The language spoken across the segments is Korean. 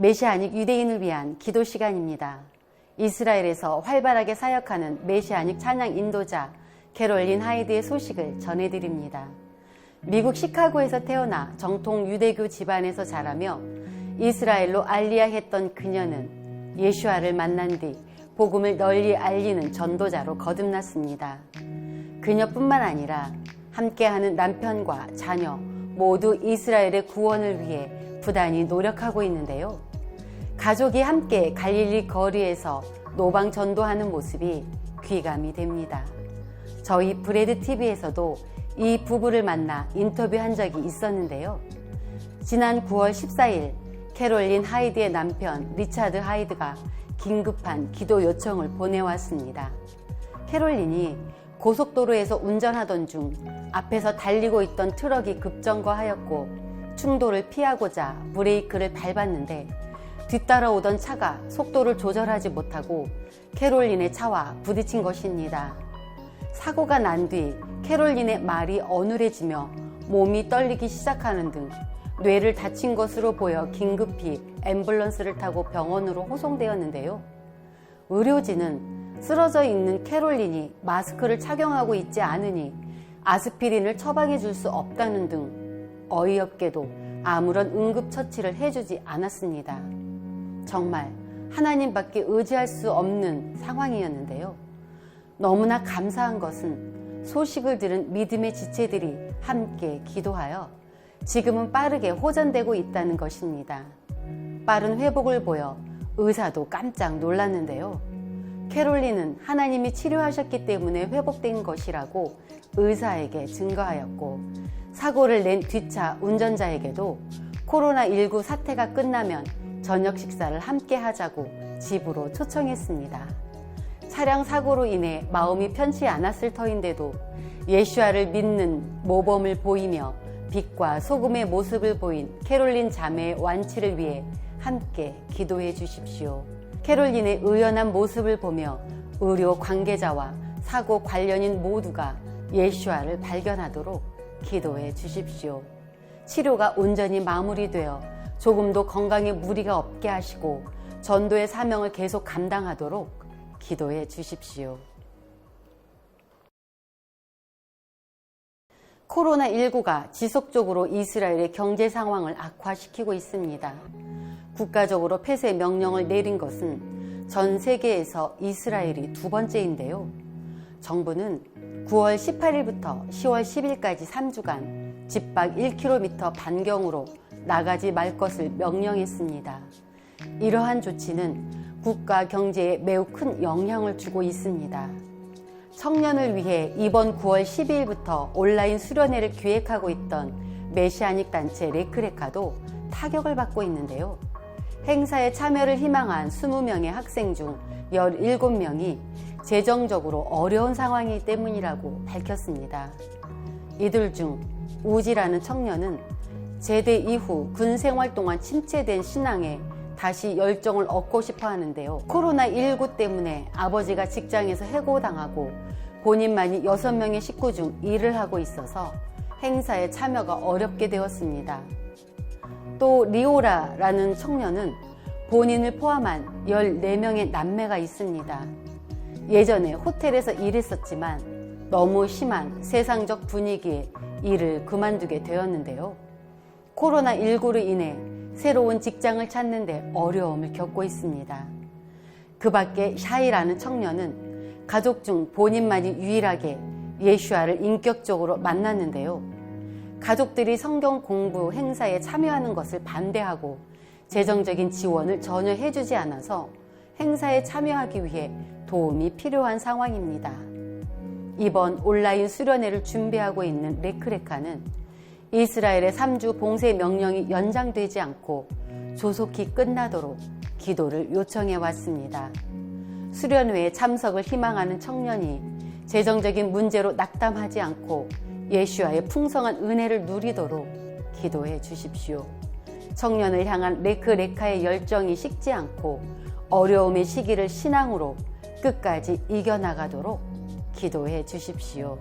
메시아닉 유대인을 위한 기도 시간입니다. 이스라엘에서 활발하게 사역하는 메시아닉 찬양 인도자 캐롤린 하이드의 소식을 전해드립니다. 미국 시카고에서 태어나 정통 유대교 집안에서 자라며 이스라엘로 알리야했던 그녀는 예수아를 만난 뒤 복음을 널리 알리는 전도자로 거듭났습니다. 그녀뿐만 아니라 함께하는 남편과 자녀 모두 이스라엘의 구원을 위해 부단히 노력하고 있는데요. 가족이 함께 갈릴리 거리에서 노방 전도하는 모습이 귀감이 됩니다. 저희 브레드 TV에서도 이 부부를 만나 인터뷰한 적이 있었는데요. 지난 9월 14일 캐롤린 하이드의 남편 리차드 하이드가 긴급한 기도 요청을 보내왔습니다. 캐롤린이 고속도로에서 운전하던 중 앞에서 달리고 있던 트럭이 급정거하였고 충돌을 피하고자 브레이크를 밟았는데 뒤따라오던 차가 속도를 조절하지 못하고 캐롤린의 차와 부딪힌 것입니다. 사고가 난 뒤 캐롤린의 말이 어눌해지며 몸이 떨리기 시작하는 등 뇌를 다친 것으로 보여 긴급히 앰뷸런스를 타고 병원으로 호송되었는데요. 의료진은 쓰러져 있는 캐롤린이 마스크를 착용하고 있지 않으니 아스피린을 처방해 줄 수 없다는 등 어이없게도 아무런 응급처치를 해주지 않았습니다. 정말 하나님밖에 의지할 수 없는 상황이었는데요. 너무나 감사한 것은 소식을 들은 믿음의 지체들이 함께 기도하여 지금은 빠르게 호전되고 있다는 것입니다. 빠른 회복을 보여 의사도 깜짝 놀랐는데요. 캐롤린은 하나님이 치료하셨기 때문에 회복된 것이라고 의사에게 증거하였고 사고를 낸 뒷차 운전자에게도 코로나19 사태가 끝나면 저녁 식사를 함께 하자고 집으로 초청했습니다. 차량 사고로 인해 마음이 편치 않았을 터인데도 예수아를 믿는 모범을 보이며 빛과 소금의 모습을 보인 캐롤린 자매의 완치를 위해 함께 기도해 주십시오. 캐롤린의 의연한 모습을 보며 의료 관계자와 사고 관련인 모두가 예수아를 발견하도록 기도해 주십시오. 치료가 온전히 마무리되어 조금도 건강에 무리가 없게 하시고 전도의 사명을 계속 감당하도록 기도해 주십시오. 코로나19가 지속적으로 이스라엘의 경제 상황을 악화시키고 있습니다. 국가적으로 폐쇄 명령을 내린 것은 전 세계에서 이스라엘이 두 번째인데요. 정부는 9월 18일부터 10월 10일까지 3주간 집밖 1km 반경으로 나가지 말 것을 명령했습니다. 이러한 조치는 국가 경제에 매우 큰 영향을 주고 있습니다. 청년을 위해 이번 9월 12일부터 온라인 수련회를 기획하고 있던 메시아닉 단체 레크레카도 타격을 받고 있는데요. 행사에 참여를 희망한 20명의 학생 중 17명이 재정적으로 어려운 상황이기 때문이라고 밝혔습니다. 이들 중 우지라는 청년은 제대 이후 군 생활 동안 침체된 신앙에 다시 열정을 얻고 싶어 하는데요. 코로나19 때문에 아버지가 직장에서 해고당하고 본인만이 6명의 식구 중 일을 하고 있어서 행사에 참여가 어렵게 되었습니다. 또 리오라라는 청년은 본인을 포함한 14명의 남매가 있습니다. 예전에 호텔에서 일했었지만 너무 심한 세상적 분위기에 일을 그만두게 되었는데요. 코로나19로 인해 새로운 직장을 찾는데 어려움을 겪고 있습니다. 그 밖에 샤이라는 청년은 가족 중 본인만이 유일하게 예슈아를 인격적으로 만났는데요. 가족들이 성경 공부 행사에 참여하는 것을 반대하고 재정적인 지원을 전혀 해주지 않아서 행사에 참여하기 위해 도움이 필요한 상황입니다. 이번 온라인 수련회를 준비하고 있는 레크레카는 이스라엘의 3주 봉쇄 명령이 연장되지 않고 조속히 끝나도록 기도를 요청해 왔습니다. 수련회에 참석을 희망하는 청년이 재정적인 문제로 낙담하지 않고 예슈아의 풍성한 은혜를 누리도록 기도해 주십시오. 청년을 향한 레크레카의 열정이 식지 않고 어려움의 시기를 신앙으로 끝까지 이겨나가도록 기도해 주십시오.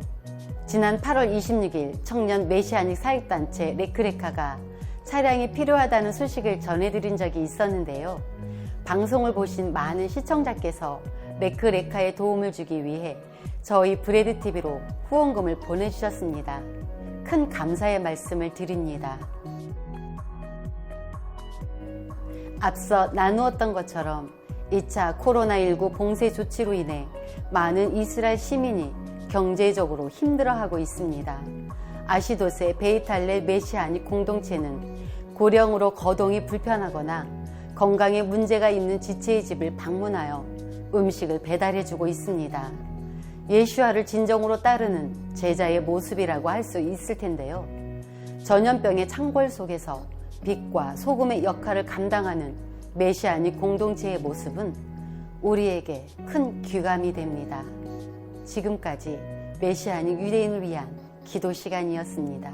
지난 8월 26일 청년 메시아닉 사역단체 레크레카가 차량이 필요하다는 소식을 전해드린 적이 있었는데요. 방송을 보신 많은 시청자께서 레크레카에 도움을 주기 위해 저희 브레드TV로 후원금을 보내주셨습니다. 큰 감사의 말씀을 드립니다. 앞서 나누었던 것처럼 2차 코로나19 봉쇄 조치로 인해 많은 이스라엘 시민이 경제적으로 힘들어하고 있습니다. 아시도스의 베이탈렐 메시아닉 공동체는 고령으로 거동이 불편하거나 건강에 문제가 있는 지체의 집을 방문하여 음식을 배달해주고 있습니다. 예슈아를 진정으로 따르는 제자의 모습이라고 할 수 있을 텐데요. 전염병의 창궐 속에서 빛과 소금의 역할을 감당하는 메시아닉 공동체의 모습은 우리에게 큰 귀감이 됩니다. 지금까지 메시아닉 유대인을 위한 기도 시간이었습니다.